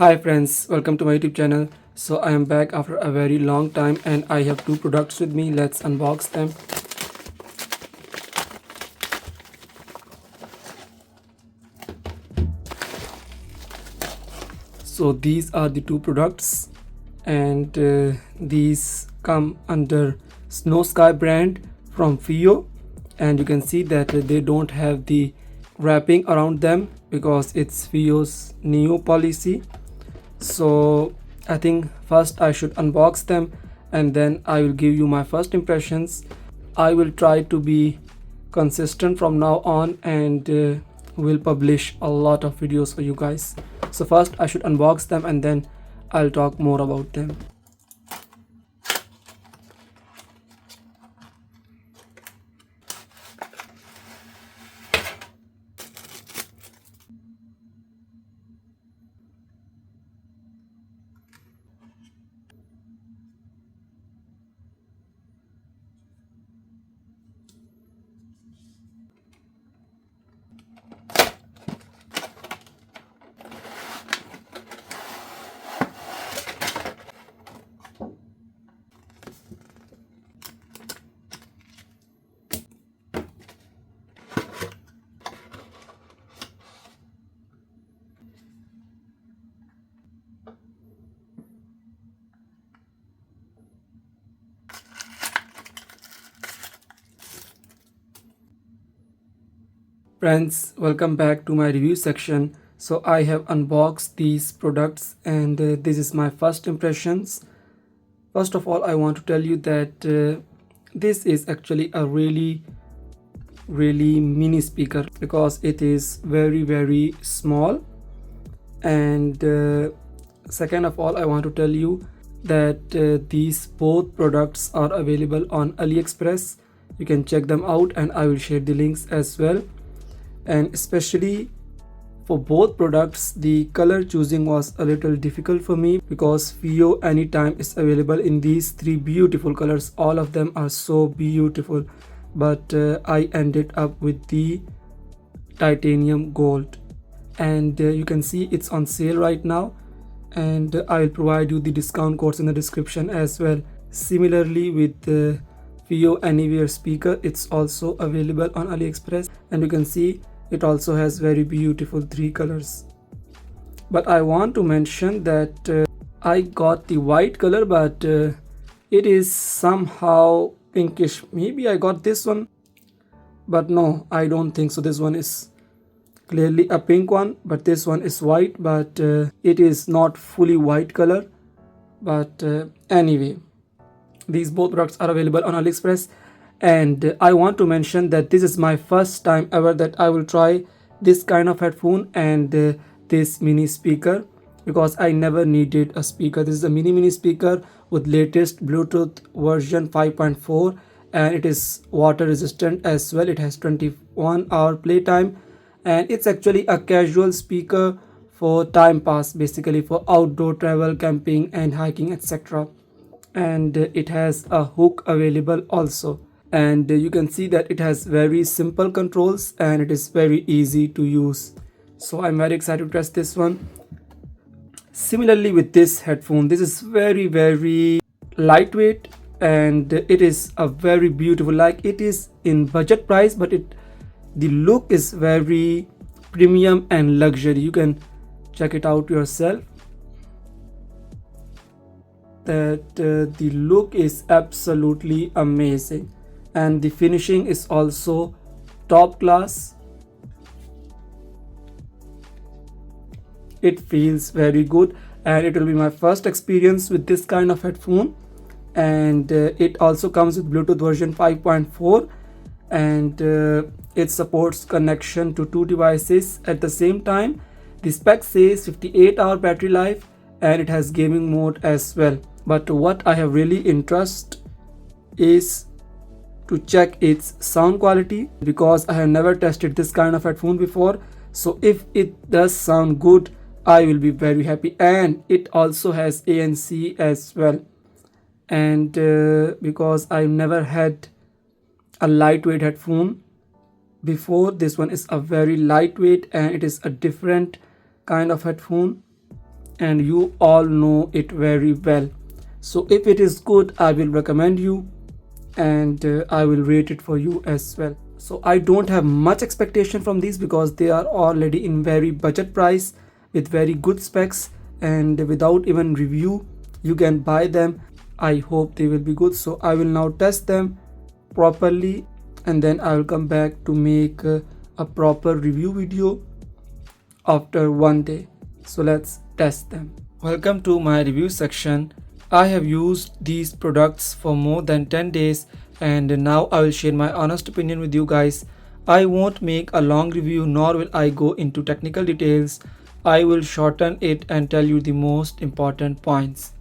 Hi friends, welcome to my YouTube channel. So I am back after a very long time and I have two products with me. Let's unbox them. So these are the two products and these come under Snowsky brand from FiiO, and you can see that they don't have the wrapping around them because it's FiiO's new policy. So I think first I should unbox them and then I will give you my first impressions. I will try to be consistent from now on and will publish a lot of videos for you guys. So first I should unbox them and then I'll talk more about them. Friends, welcome back to my review section. So I have unboxed these products and this is my first impressions. First of all, I want to tell you that this is actually a really mini speaker because it is very small. And second of all, I want to tell you that these both products are available on AliExpress. You can check them out and I will share the links as well. And especially for both products, the color choosing was a little difficult for me because FiiO Anytime is available in these three beautiful colors. All of them are so beautiful, but I ended up with the titanium gold, and you can see it's on sale right now, and I will provide you the discount codes in the description as well. Similarly with the FiiO Anywhere speaker, it's also available on AliExpress, and you can see it also has very beautiful three colors. But I want to mention that I got the white color, but it is somehow pinkish. Maybe I got this one, but no, I don't think so. This one is clearly a pink one, but this one is white, but it is not fully white color. But anyway, these both products are available on AliExpress, and I want to mention that this is my first time ever that I will try this kind of headphone and this mini speaker, because I never needed a speaker. This is a mini speaker with latest Bluetooth version 5.4, and it is water resistant as well. It has 21-hour playtime, and it's actually a casual speaker for time pass, basically for outdoor travel, camping and hiking, etc. And it has a hook available also, and you can see that it has very simple controls and it is very easy to use. So I'm very excited to test this one. Similarly with this headphone, this is very lightweight and it is a very beautiful, like it is in budget price, but the look is very premium and luxury. You can check it out yourself, that the look is absolutely amazing and the finishing is also top class. It feels very good and it will be my first experience with this kind of headphone, and it also comes with Bluetooth version 5.4, and it supports connection to two devices at the same time. The spec says 58-hour battery life and it has gaming mode as well. But what I have really interest is to check its sound quality, because I have never tested this kind of headphone before. So if it does sound good, I will be very happy. And it also has ANC as well, and because I've never had a lightweight headphone before, this one is a very lightweight and it is a different kind of headphone. and you all know it very well. So if it is good, I will recommend you, and I will rate it for you as well. So I don't have much expectation from these because they are already in very budget price with very good specs, and without even review you can buy them. I hope they will be good. So I will now test them properly, and then I will come back to make a proper review video after one day. So let's test them. Welcome to my review section. I have used these products for more than 10 days, and now I will share my honest opinion with you guys. I won't make a long review, nor will I go into technical details. I will shorten it and tell you the most important points.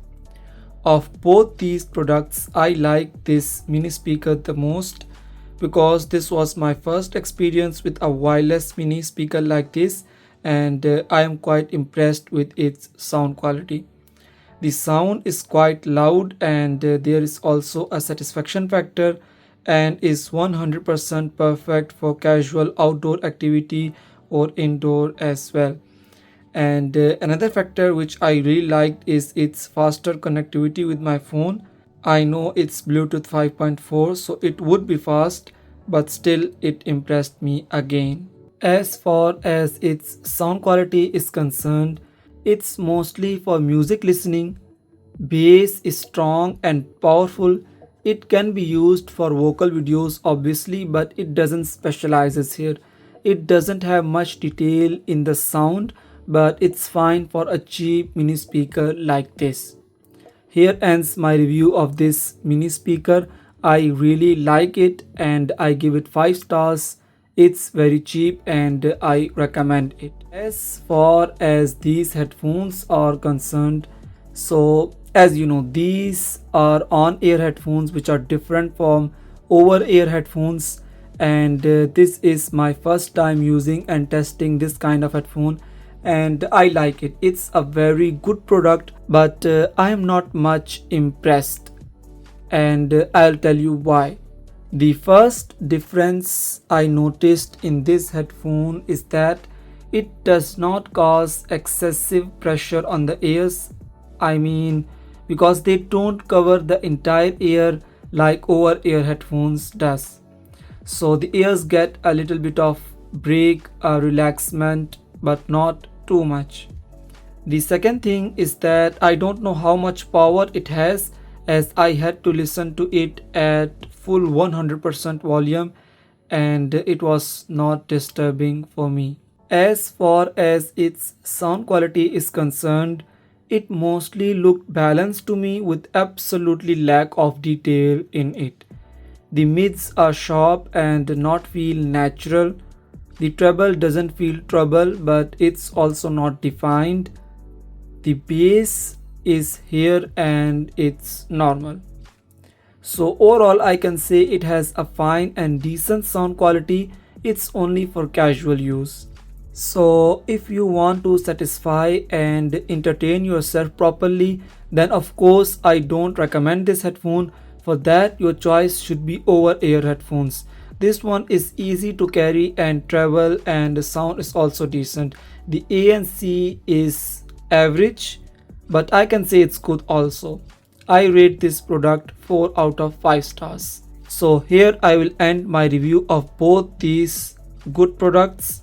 Of both these products, I like this mini speaker the most because this was my first experience with a wireless mini speaker like this, and I am quite impressed with its sound quality. The sound is quite loud, and there is also a satisfaction factor, and is 100% perfect for casual outdoor activity or indoor as well. And another factor which I really liked is its faster connectivity with my phone. I know it's Bluetooth 5.4, so it would be fast, but still it impressed me again. As far as its sound quality is concerned, it's mostly for music listening. Bass is strong and powerful. It can be used for vocal videos obviously, but it doesn't specializes here. It doesn't have much detail in the sound, but it's fine for a cheap mini speaker like this. Here ends my review of this mini speaker. I really like it and I give it 5 stars. It's very cheap and I recommend it. As far as these headphones are concerned, so as you know, these are on-ear headphones which are different from over-ear headphones, and this is my first time using and testing this kind of headphone, and I like it. It's a very good product, but I am not much impressed, and I'll tell you why. The first difference I noticed in this headphone is that it does not cause excessive pressure on the ears. I mean, because they don't cover the entire ear like over-ear headphones does. So the ears get a little bit of break, relaxment, but not too much. The second thing is that I don't know how much power it has, as I had to listen to it at full 100% volume, and it was not disturbing for me. As far as its sound quality is concerned, it mostly looked balanced to me with absolutely lack of detail in it. The mids are sharp and not feel natural. The treble doesn't feel treble, but it's also not defined. The bass is here and it's normal. So overall I can say it has a fine and decent sound quality. It's only for casual use. So if you want to satisfy and entertain yourself properly, then of course I don't recommend this headphone. For that, your choice should be over-ear headphones. This one is easy to carry and travel, and the sound is also decent. The ANC is average, but I can say it's good also. I rate this product 4 out of 5 stars. So here I will end my review of both these good products.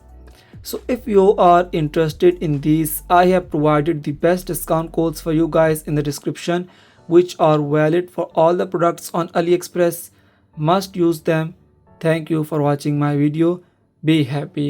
So if you are interested in these, I have provided the best discount codes for you guys in the description, which are valid for all the products on AliExpress. Must use them. Thank you for watching my video. Be happy.